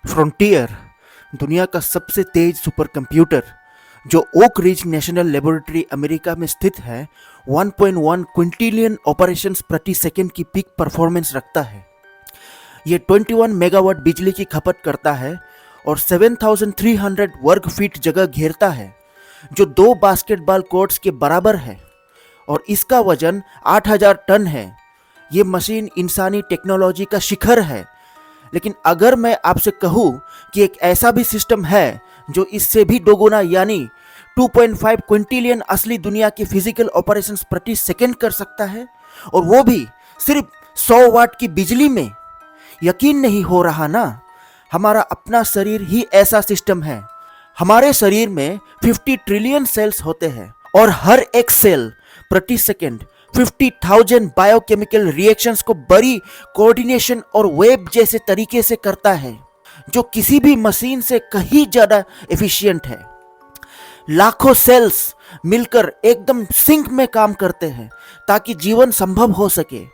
Frontier दुनिया का सबसे तेज सुपर कंप्यूटर जो Oak Ridge national laboratory America में स्थित है 1.1 क्विंटिलियन ऑपरेशंस प्रति सेकंड की पीक परफॉर्मेंस रखता है। ये 21 मेगावाट बिजली की खपत करता है और 7,300 वर्ग फीट जगह घेरता है, जो 2 बास्केटबॉल कोर्ट्स के बराबर है और इसका वजन 8,000 टन है। ये मशीन इंसानी टेक्नोलॉजी का शिखर है। लेकिन अगर मैं आपसे कहूँ कि एक ऐसा भी सिस्टम है जो इससे भी दोगुना यानी 2.5 क्विंटिलियन असली दुनिया के फिजिकल ऑपरेशंस प्रति सेकंड कर सकता है, और वो भी सिर्फ 100 वाट की बिजली में, यकीन नहीं हो रहा ना? हमारा अपना शरीर ही ऐसा सिस्टम है। हमारे शरीर में 50 ट्रिलियन सेल्स होते हैं और हर एक सेल प्रति सेकंड 50,000 बायोकेमिकल रिएक्शंस को बड़ी कोऑर्डिनेशन और वेब जैसे तरीके से करता है, जो किसी भी मशीन से कहीं ज्यादा एफिशिएंट है। लाखों सेल्स मिलकर एकदम सिंक में काम करते हैं ताकि जीवन संभव हो सके।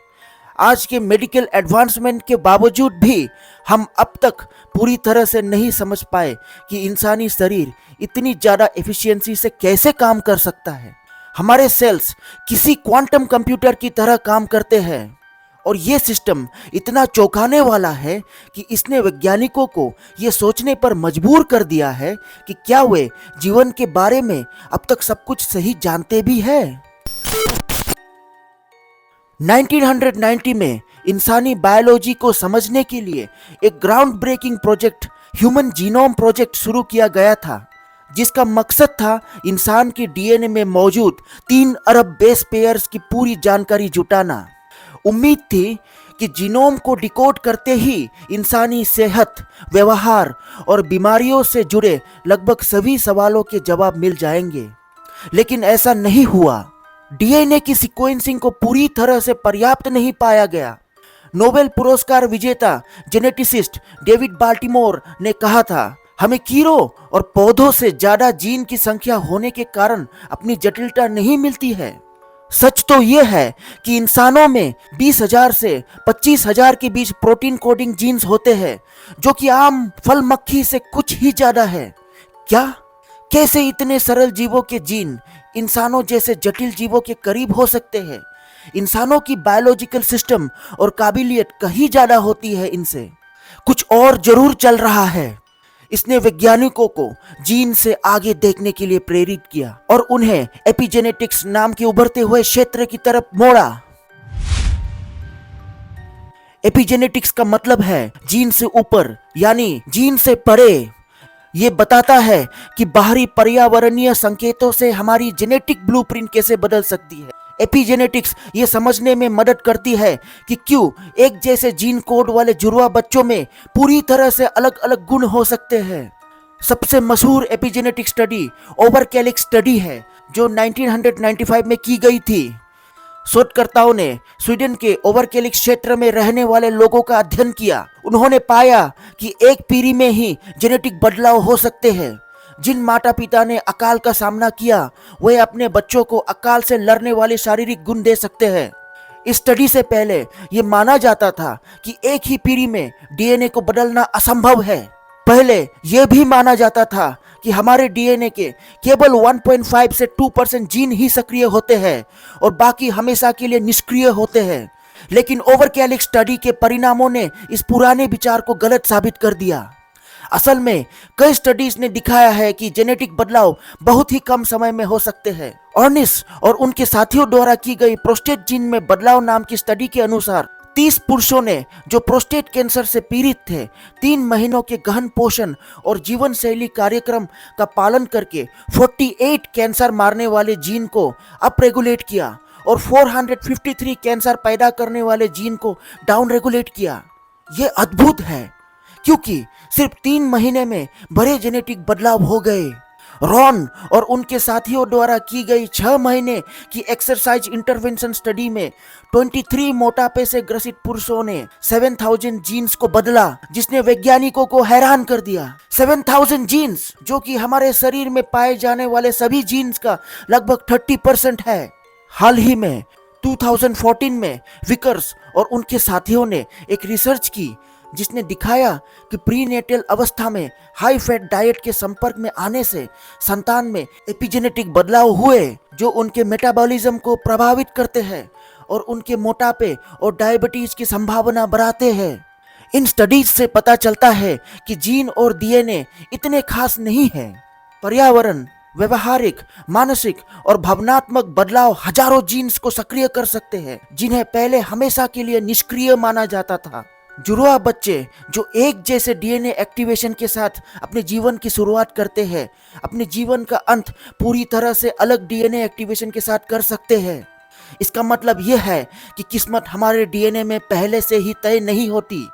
आज के मेडिकल एडवांसमेंट के बावजूद भी हम अब तक पूरी तरह से नहीं समझ पाए कि इंसानी शरीर इतनी ज़्यादा एफिशिएंसी से कैसे काम कर सकता है। हमारे सेल्स किसी क्वांटम कंप्यूटर की तरह काम करते हैं और ये सिस्टम इतना चौंकाने वाला है कि इसने वैज्ञानिकों को ये सोचने पर मजबूर कर दिया है कि क्या वे जीवन के बारे में अब तक सब कुछ सही जानते भी हैं। 1990 में इंसानी बायोलॉजी को समझने के लिए एक ground breaking project human genome project शुरू किया गया था, जिसका मकसद था इंसान के डीएनए में मौजूद 3 अरब बेस पेयर्स की पूरी जानकारी जुटाना। उम्मीद थी कि जीनोम को डिकोड करते ही इंसानी सेहत, व्यवहार और बीमारियों से जुड़े लगभग सभी सवालों के जवाब मिल जाएंगे, लेकिन ऐसा नहीं हुआ। डीएनए की सीक्वेंसिंग को पूरी तरह से पर्याप्त नहीं पाया गया। नोबेल पुरस्कार विजेता जेनेटिसिस्ट डेविड बाल्टीमोर ने कहा था, हमें कीड़ों और पौधों से ज्यादा जीन की संख्या होने के कारण अपनी जटिलता नहीं मिलती है। सच तो यह है कि इंसानों में 20,000 से 25,000 के बीच प्रोटीन कोडिंग जीन्स होते हैं, जो कि आम फल मक्खी से कुछ ही ज्यादा है। क्या कैसे इतने सरल जीवों के जीन इंसानों जैसे जटिल जीवों के करीब हो सकते हैं? इंसानों की बायोलॉजिकल सिस्टम और काबिलियत कहीं ज्यादा होती है इनसे। कुछ और जरूर चल रहा है। इसने वैज्ञानिकों को जीन से आगे देखने के लिए प्रेरित किया और उन्हें एपिजेनेटिक्स नाम के उभरते हुए क्षेत्र की तरफ मोड़ा। एपिजेनेटिक्स का मतलब है जीन से ऊपर यानी जीन से परे। ये बताता है कि बाहरी पर्यावरणीय संकेतों से हमारी जेनेटिक ब्लूप्रिंट कैसे बदल सकती है। एपिजेनेटिक्स ये समझने में मदद करती है कि क्यों एक जैसे जीन कोड वाले जुड़वा बच्चों में पूरी तरह से अलग अलग गुण हो सकते हैं। सबसे मशहूर एपिजेनेटिक स्टडी ओवरकैलिक्स स्टडी है, जो 1995 में की गई थी। शोधकर्ताओं ने स्वीडन के ओवरकैलिक्स क्षेत्र में रहने वाले लोगों का अध्ययन किया। उन्होंने पाया कि एक पीढ़ी में ही जेनेटिक बदलाव हो सकते हैं। जिन माता पिता ने अकाल का सामना किया, वे अपने बच्चों को अकाल से लड़ने वाले शारीरिक गुण दे सकते हैं। इस स्टडी से पहले ये माना जाता था कि एक ही पीढ़ी में डीएनए को बदलना असंभव है। पहले यह भी माना जाता था कि हमारे डीएनए के केवल 1.5 से 2% जीन ही सक्रिय होते हैं और बाकी हमेशा के लिए निष्क्रिय होते हैं। लेकिन ओवरकैलिक्स स्टडी के परिणामों ने इस पुराने विचार को गलत साबित कर दिया। असल में कई स्टडीज ने दिखाया है कि जेनेटिक बदलाव बहुत ही कम समय में हो सकते हैं। ऑर्निस और उनके साथियों द्वारा की गई प्रोस्टेट जीन में बदलाव नाम की स्टडी के अनुसार 30 पुरुषों ने जो प्रोस्टेट कैंसर से पीड़ित थे, 3 महीनों के गहन पोषण और जीवन शैली कार्यक्रम का पालन करके 48 कैंसर मारने वाले जीन को अप रेगुलेट किया और 453 कैंसर पैदा करने वाले जीन को डाउन रेगुलेट किया। यह अद्भुत है क्योंकि सिर्फ 3 महीने में बड़े जेनेटिक बदलाव हो गए। रॉन और उनके साथियों द्वारा की गई 6 महीने की एक्सरसाइज इंटरवेंशन स्टडी में 23 मोटापे से ग्रसित पुरुषों ने 7,000 जीन्स को बदला, जिसने वैज्ञानिकों को हैरान कर दिया। 7,000 जीन्स, जो कि हमारे शरीर में पाए जाने वाले सभी जीन्स का लगभग 30% है। हाल ही में 2014 में विकर्स और उनके साथियों ने एक रिसर्च की जिसने दिखाया कि प्रीनेटल अवस्था में हाई फैट डाइट के संपर्क में आने से संतान में एपिजेनेटिक बदलाव हुए जो उनके मेटाबॉलिज्म को प्रभावित करते हैं और उनके मोटापे और डायबिटीज की संभावना बढ़ाते हैं। इन स्टडीज से पता चलता है कि जीन और डीएनए इतने खास नहीं हैं। पर्यावरण, व्यवहारिक, मानसिक और भावनात्मक बदलाव हजारों जीन्स को सक्रिय कर सकते हैं जिन्हें पहले हमेशा के लिए निष्क्रिय माना जाता था। जुड़वा बच्चे जो एक जैसे डीएनए एक्टिवेशन के साथ अपने जीवन की शुरुआत करते हैं, अपने जीवन का अंत पूरी तरह से अलग डीएनए एक्टिवेशन के साथ कर सकते हैं। इसका मतलब यह है कि किस्मत हमारे डीएनए में पहले से ही तय नहीं होती।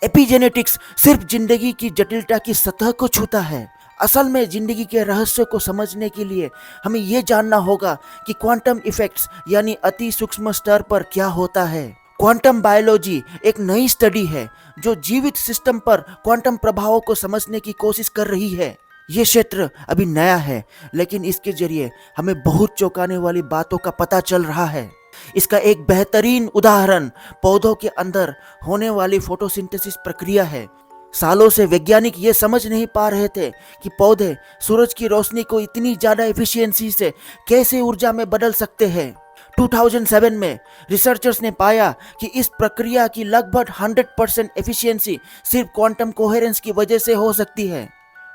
एपिजेनेटिक्स सिर्फ जिंदगी की जटिलता की सतह को छूता है। असल में जिंदगी के रहस्य को समझने के लिए हमें यह जानना होगा कि क्वांटम इफेक्ट्स यानी अति सूक्ष्म स्तर पर क्या होता है। क्वांटम बायोलॉजी एक नई स्टडी है जो जीवित सिस्टम पर क्वांटम प्रभावों को समझने की कोशिश कर रही है। ये क्षेत्र अभी नया है, लेकिन इसके जरिए हमें बहुत चौंकाने वाली बातों का पता चल रहा है। इसका एक बेहतरीन उदाहरण पौधों के अंदर होने वाली फोटोसिंथेसिस प्रक्रिया है। सालों से वैज्ञानिक ये समझ नहीं पा रहे थे कि पौधे सूरज की रोशनी को इतनी ज्यादा एफिशिएंसी से कैसे ऊर्जा में बदल सकते हैं। 2007 में रिसर्चर्स ने पाया कि इस प्रक्रिया की लगभग 100% एफिशिएंसी सिर्फ क्वांटम कोहेरेंस की वजह से हो सकती है।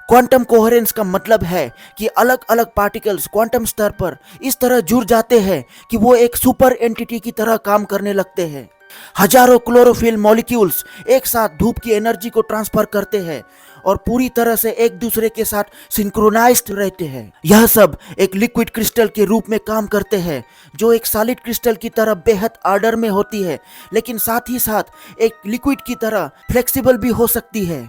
क्वांटम कोहेरेंस का मतलब है कि अलग अलग पार्टिकल्स क्वांटम स्तर पर इस तरह जुड़ जाते हैं कि वो एक सुपर एंटिटी की तरह काम करने लगते हैं। हजारों क्लोरोफिल मॉलिक्यूल्स एक साथ धूप की एनर्जी को ट्रांसफर करते हैं और पूरी तरह से एक दूसरे के साथ सिंक्रोनाइज्ड रहते हैं। यह सब एक लिक्विड क्रिस्टल के रूप में काम करते हैं जो एक सॉलिड क्रिस्टल की तरह बेहद ऑर्डर में होती है, लेकिन साथ ही साथ एक लिक्विड की तरह फ्लेक्सिबल भी हो सकती है।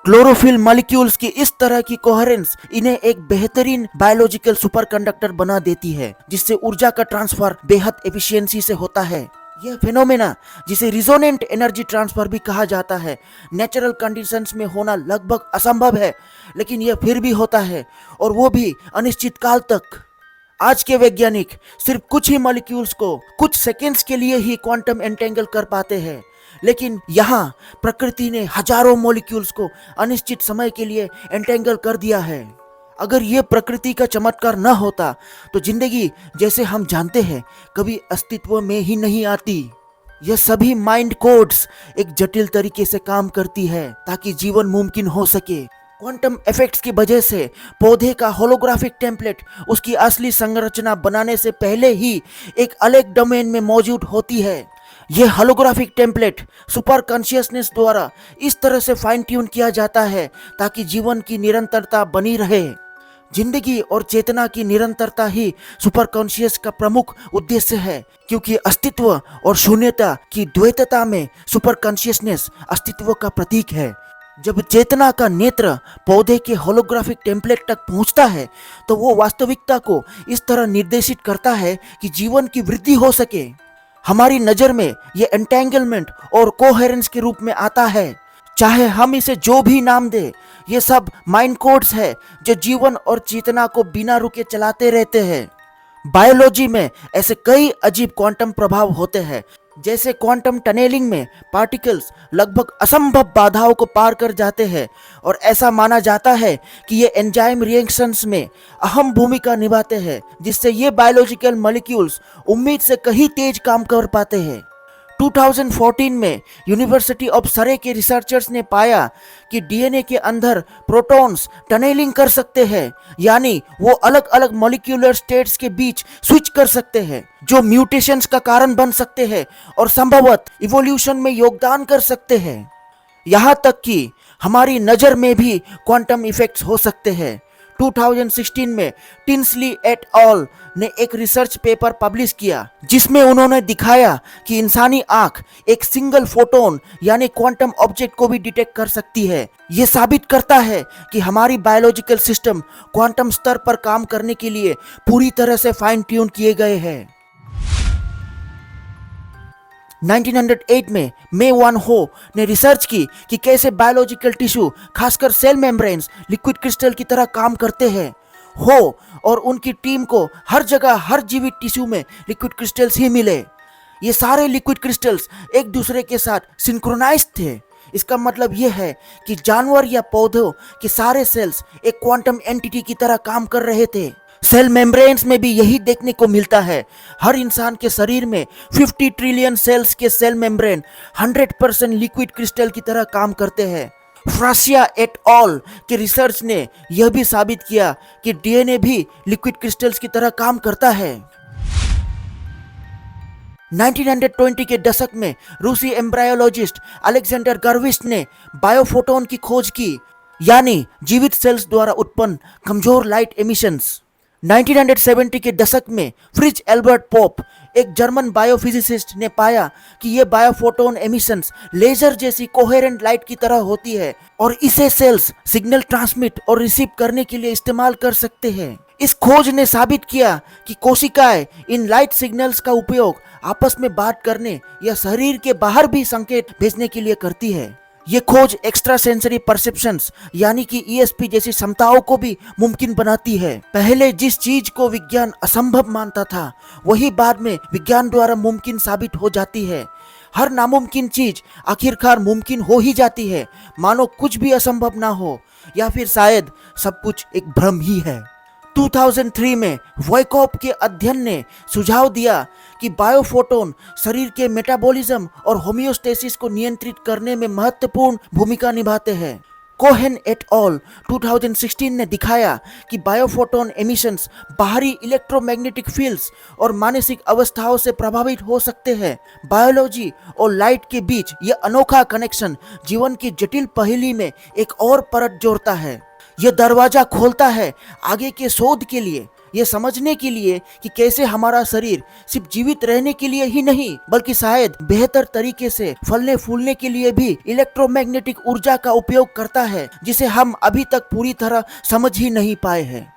क्लोरोफिल मॉलिक्यूल्स की इस तरह की कोहेरेंस इन्हें एक बेहतरीन बायोलॉजिकल सुपरकंडक्टर बना देती है जिससे ऊर्जा का ट्रांसफर बेहद एफिशिएंसी से होता है। यह फिनोमेना जिसे रिजोनेंट एनर्जी ट्रांसफर भी कहा जाता है नेचुरल कंडीशंस में होना लगभग असंभव है, लेकिन यह फिर भी होता है और वो भी अनिश्चित काल तक। आज के वैज्ञानिक सिर्फ कुछ ही मॉलिक्यूल्स को कुछ सेकेंड्स के लिए ही क्वांटम एंटेंगल कर पाते हैं, लेकिन यहाँ प्रकृति ने हजारों मॉलिक्यूल्स को अनिश्चित समय के लिए एंटेंगल कर दिया है। अगर ये प्रकृति का चमत्कार न होता तो जिंदगी जैसे हम जानते हैं कभी अस्तित्व में ही नहीं आती। यह सभी माइंड कोड्स एक जटिल तरीके से काम करती है ताकि जीवन मुमकिन हो सके। क्वांटम इफेक्ट्स की वजह से पौधे का होलोग्राफिक टेम्पलेट उसकी असली संरचना बनाने से पहले ही एक अलग डोमेन में मौजूद होती है। यह होलोग्राफिक टेम्पलेट सुपर कॉन्शियसनेस द्वारा इस तरह से फाइन ट्यून किया जाता है ताकि जीवन की निरंतरता बनी रहे। जिंदगी और चेतना की निरंतरता ही सुपर कॉन्शियस का प्रमुख उद्देश्य है, क्योंकि अस्तित्व और शून्यता की द्वैतता में सुपर कॉन्शियसनेस अस्तित्व का प्रतीक है। जब चेतना का नेत्र पौधे के होलोग्राफिक टेम्पलेट तक पहुंचता है तो वो वास्तविकता को इस तरह निर्देशित करता है कि जीवन की वृद्धि हो सके। हमारी नजर में ये एंटेंगलमेंट और कोहेरेंस के रूप में आता है। चाहे हम इसे जो भी नाम दे, ये सब माइंड कोड्स है जो जीवन और चेतना को बिना रुके चलाते रहते हैं। बायोलॉजी में ऐसे कई अजीब क्वांटम प्रभाव होते हैं, जैसे क्वांटम टनेलिंग में पार्टिकल्स लगभग असंभव बाधाओं को पार कर जाते हैं और ऐसा माना जाता है कि ये एंजाइम रिएक्शंस में अहम भूमिका निभाते हैं, जिससे ये बायोलॉजिकल मॉलिक्यूल्स उम्मीद से कहीं तेज काम कर पाते हैं। 2014 में यूनिवर्सिटी ऑफ सरे के रिसर्चर्स ने पाया कि डीएनए के अंदर प्रोटॉन्स टनेलिंग कर सकते हैं, यानी वो अलग अलग मॉलिक्यूलर स्टेट्स के बीच स्विच कर सकते हैं, जो म्यूटेशंस का कारण बन सकते हैं और संभवतः इवोल्यूशन में योगदान कर सकते हैं। यहाँ तक कि हमारी नज़र में भी क्वांटम इफेक्ट्स हो सकते हैं। 2016 में टिंसली एट ऑल ने एक रिसर्च पेपर पब्लिश किया जिसमें उन्होंने दिखाया कि इंसानी आंख एक सिंगल फोटोन यानी क्वांटम ऑब्जेक्ट को भी डिटेक्ट कर सकती है। यह साबित करता है कि हमारी बायोलॉजिकल सिस्टम क्वांटम स्तर पर काम करने के लिए पूरी तरह से फाइन ट्यून किए गए हैं। 1908 में मे वन हो ने रिसर्च की कि कैसे बायोलॉजिकल टिश्यू खासकर सेल मेम्ब्रेन्स लिक्विड क्रिस्टल की तरह काम करते हैं। हो और उनकी टीम को हर जगह हर जीवित टिश्यू में लिक्विड क्रिस्टल्स ही मिले। ये सारे लिक्विड क्रिस्टल्स एक दूसरे के साथ सिंक्रोनाइज थे। इसका मतलब यह है कि जानवर या पौधों के सारे सेल्स एक क्वांटम एंटिटी की तरह काम कर रहे थे। सेल मेम्ब्रेन्स में भी यही देखने को मिलता है। हर इंसान के शरीर में 50 ट्रिलियन सेल्स के सेल मेम्ब्रेन 100% लिक्विड क्रिस्टल की तरह काम करते हैं। फ्रासिया एट ऑल के रिसर्च ने यह भी साबित किया कि डीएनए भी लिक्विड क्रिस्टल्स की तरह काम करता है। 1920 के दशक में रूसी एम्ब्रायोलॉजिस्ट अलेक्जेंडर गर्विस्ट ने बायोफोटोन की खोज की, यानी जीवित सेल्स द्वारा उत्पन्न कमजोर लाइट एमिशंस। 1970 के दशक में फ्रिज एल्बर्ट पोप, एक जर्मन बायोफिजिसिस्ट, ने पाया कि ये बायोफोटोन एमिशंस लेजर जैसी कोहेरेंट लाइट की तरह होती है और इसे सेल्स सिग्नल ट्रांसमिट और रिसीव करने के लिए इस्तेमाल कर सकते हैं। इस खोज ने साबित किया कि कोशिकाएं इन लाइट सिग्नल्स का उपयोग आपस में बात करने या शरीर के बाहर भी संकेत भेजने के लिए करती है। ये खोज एक्स्ट्रा सेंसरी परसेप्शंस यानी कि ईएसपी जैसी क्षमताओं को भी मुमकिन बनाती है। पहले जिस चीज को विज्ञान असंभव मानता था वही बाद में विज्ञान द्वारा मुमकिन साबित हो जाती है। हर नामुमकिन चीज आखिरकार मुमकिन हो ही जाती है, मानो कुछ भी असंभव ना हो, या फिर शायद सब कुछ एक भ्रम ही है। 2003 में वॉयकॉप के अध्ययन ने सुझाव दिया कि बायोफोटोन शरीर के मेटाबॉलिज्म और होमियोस्टेसिस को नियंत्रित करने में महत्वपूर्ण भूमिका निभाते हैं। कोहेन एट ऑल 2016 ने दिखाया कि बायोफोटोन एमिशंस बाहरी इलेक्ट्रोमैग्नेटिक फील्ड्स और मानसिक अवस्थाओं से प्रभावित हो सकते हैं। बायोलॉजी और लाइट के बीच यह अनोखा कनेक्शन जीवन की जटिल पहेली में एक और परत जोड़ता है। यह दरवाजा खोलता है आगे के शोध के लिए, ये समझने के लिए कि कैसे हमारा शरीर सिर्फ जीवित रहने के लिए ही नहीं बल्कि शायद बेहतर तरीके से फलने फूलने के लिए भी इलेक्ट्रोमैग्नेटिक ऊर्जा का उपयोग करता है, जिसे हम अभी तक पूरी तरह समझ ही नहीं पाए हैं।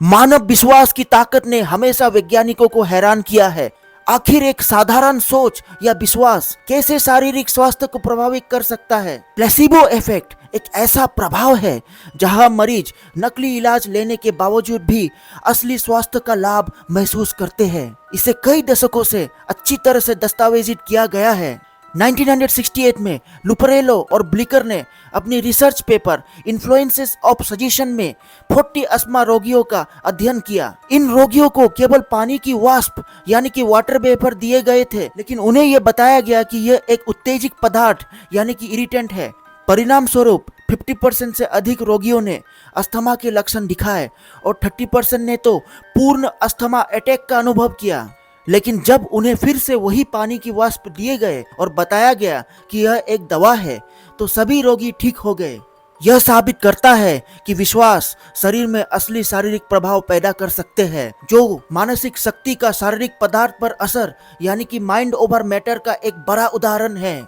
मानव विश्वास की ताकत ने हमेशा वैज्ञानिकों को हैरान किया है। आखिर एक साधारण सोच या विश्वास कैसे शारीरिक स्वास्थ्य को प्रभावित कर सकता है। प्लेसिबो इफेक्ट एक ऐसा प्रभाव है जहां मरीज नकली इलाज लेने के बावजूद भी असली स्वास्थ्य का लाभ महसूस करते हैं। इसे कई दशकों से अच्छी तरह से दस्तावेजित किया गया है। 1968 में लुपरेलो और ब्लिकर ने अपनी research paper influences of suggestion में 40 अस्थमा रोगियों का अध्ययन किया। इन रोगियों को केवल पानी की वाष्प यानी कि वाटर वेपर दिए गए थे, लेकिन उन्हें यह बताया गया कि यह एक उत्तेजक पदार्थ यानी कि इरिटेंट है। परिणाम स्वरूप 50% से अधिक रोगियों ने अस्थमा के लक्षण दिखाए और 30% ने तो पूर्ण अस्थमा अटैक का अनुभव किया। लेकिन जब उन्हें फिर से वही पानी की वाष्प दिए गए और बताया गया कि यह एक दवा है, तो सभी रोगी ठीक हो गए। यह साबित करता है कि विश्वास शरीर में असली शारीरिक प्रभाव पैदा कर सकते हैं, जो मानसिक शक्ति का शारीरिक पदार्थ पर असर यानी कि माइंड ओवर मैटर का एक बड़ा उदाहरण है।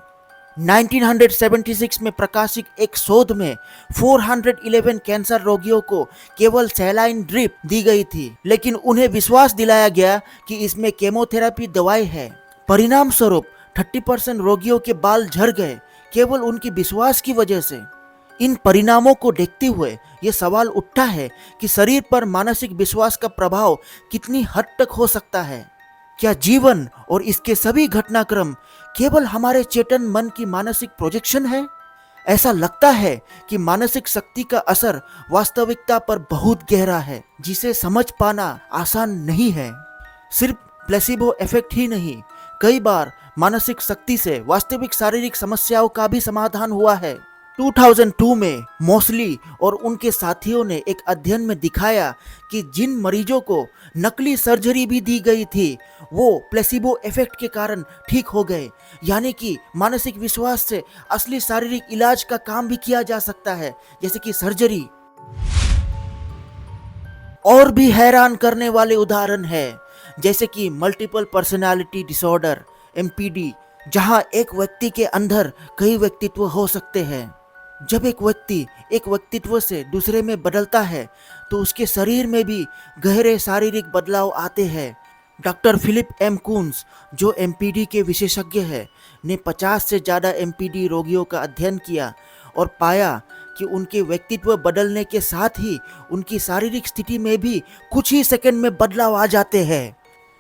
1976 में प्रकाशित एक शोध में 411 कैंसर रोगियों को केवल सैलाइन ड्रिप दी गई थी, लेकिन उन्हें विश्वास दिलाया गया कि इसमें केमोथेरेपी दवाई है। परिणाम स्वरूप 30% रोगियों के बाल झड़ गए केवल उनकी विश्वास की वजह से। इन परिणामों को देखते हुए ये सवाल उठता है कि शरीर पर मानसिक विश्वास का प्रभाव कितनी हद तक हो सकता है। क्या जीवन और इसके सभी घटनाक्रम केवल हमारे चेतन मन की मानसिक प्रोजेक्शन है? ऐसा लगता है कि मानसिक शक्ति का असर वास्तविकता पर बहुत गहरा है, जिसे समझ पाना आसान नहीं है। सिर्फ प्लेसिबो इफेक्ट ही नहीं, कई बार मानसिक शक्ति से वास्तविक शारीरिक समस्याओं का भी समाधान हुआ है। 2002 में मोसली और उनके साथियों ने एक अध्ययन में दिखाया कि जिन मरीजों को नकली सर्जरी भी दी गई थी वो प्लेसिबो इफेक्ट के कारण ठीक हो गए, यानी कि मानसिक विश्वास से असली शारीरिक इलाज का काम भी किया जा सकता है, जैसे कि सर्जरी। और भी हैरान करने वाले उदाहरण है, जैसे कि मल्टीपल पर्सनालिटी डिसऑर्डर MPD, जहां एक व्यक्ति के अंदर कई व्यक्तित्व हो सकते हैं। जब एक व्यक्ति एक व्यक्तित्व से दूसरे में बदलता है तो उसके शरीर में भी गहरे शारीरिक बदलाव आते हैं। Doctor Philip M. कून्स, जो MPD के विशेषज्ञ हैं, ने 50 से ज़्यादा MPD रोगियों का अध्ययन किया और पाया कि उनके व्यक्तित्व बदलने के साथ ही उनकी शारीरिक स्थिति में भी कुछ ही सेकंड में बदलाव आ जाते हैं।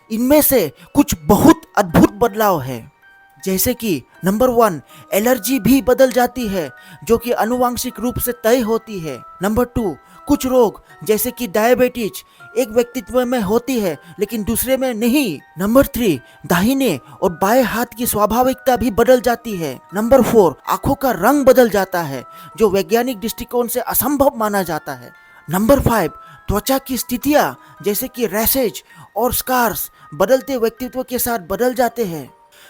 इनमें से कुछ बहुत अद्भुत बदलाव है, जैसे कि नंबर 1, एलर्जी भी बदल जाती है जो कि आनुवांशिक रूप से तय होती है। नंबर 2, कुछ रोग जैसे कि डायबिटीज एक व्यक्तित्व में होती है लेकिन दूसरे में नहीं। नंबर 3, दाहिने और बाएं हाथ की स्वाभाविकता भी बदल जाती है। नंबर 4, आंखों का रंग बदल जाता है जो वैज्ञानिक दृष्टिकोण से असंभव माना जाता है। नंबर 5, त्वचा की स्थितियां जैसे कि रैशेज और स्कार्स बदलते व्यक्तित्व के साथ बदल जाते हैं।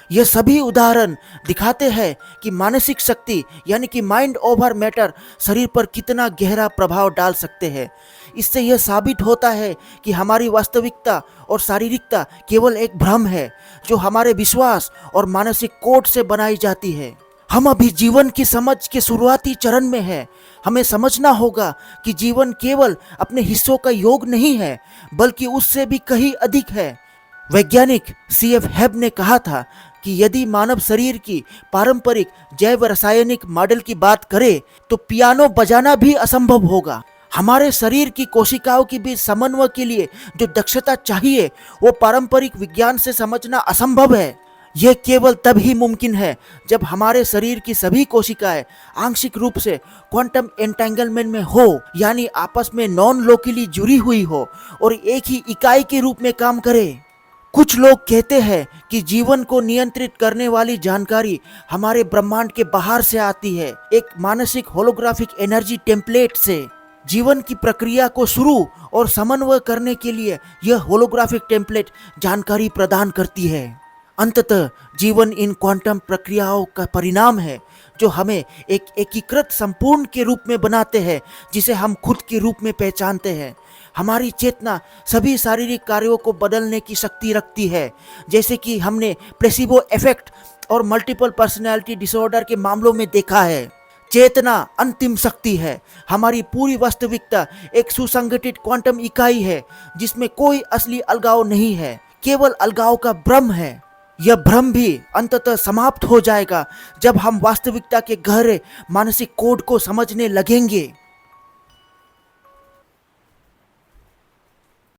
ये सभी उदाहरण दिखाते हैं कि मानसिक शक्ति यानी कि माइंड ओवर मैटर शरीर पर कितना गहरा प्रभाव डाल सकते हैं। इससे यह साबित होता है कि हमारी वास्तविकता और शारीरिकता केवल एक भ्रम है जो हमारे विश्वास और मानसिक कोड से बनाई जाती है। हम अभी जीवन की समझ के शुरुआती चरण में हैं। हमें समझना होगा कि जीवन केवल अपने हिस्सों का योग नहीं है बल्कि उससे भी कहीं अधिक है। वैज्ञानिक C.F. हेब ने कहा था कि यदि मानव शरीर की पारंपरिक जैव रासायनिक मॉडल की बात करें तो पियानो बजाना भी असंभव होगा। हमारे शरीर की कोशिकाओं के बीच समन्वय के लिए जो दक्षता चाहिए वो पारंपरिक विज्ञान से समझना असंभव है। यह केवल तब ही मुमकिन है जब हमारे शरीर की सभी कोशिकाएं आंशिक रूप से क्वांटम एंटेंगलमेंट में हो, यानी आपस में नॉन लोकली जुड़ी हुई हो और एक ही इकाई के रूप में काम करे। कुछ लोग कहते हैं कि जीवन को नियंत्रित करने वाली जानकारी हमारे ब्रह्मांड के बाहर से आती है, एक मानसिक होलोग्राफिक एनर्जी टेम्पलेट से। जीवन की प्रक्रिया को शुरू और समन्वय करने के लिए यह होलोग्राफिक टेम्पलेट जानकारी प्रदान करती है। अंततः जीवन इन क्वांटम प्रक्रियाओं का परिणाम है जो हमें एक एकीकृत संपूर्ण के रूप में बनाते हैं जिसे हम खुद के रूप में पहचानते हैं। हमारी चेतना सभी शारीरिक कार्यों को बदलने की शक्ति रखती है, जैसे कि हमने प्लेसिबो इफेक्ट और मल्टीपल पर्सनैलिटी डिसऑर्डर के मामलों में देखा है। चेतना अंतिम शक्ति है। हमारी पूरी वास्तविकता एक सुसंगठित क्वांटम इकाई है जिसमें कोई असली अलगाव नहीं है, केवल अलगाव का भ्रम है। यह भ्रम भी अंततः समाप्त हो जाएगा जब हम वास्तविकता के गहरे मानसिक कोड को समझने लगेंगे।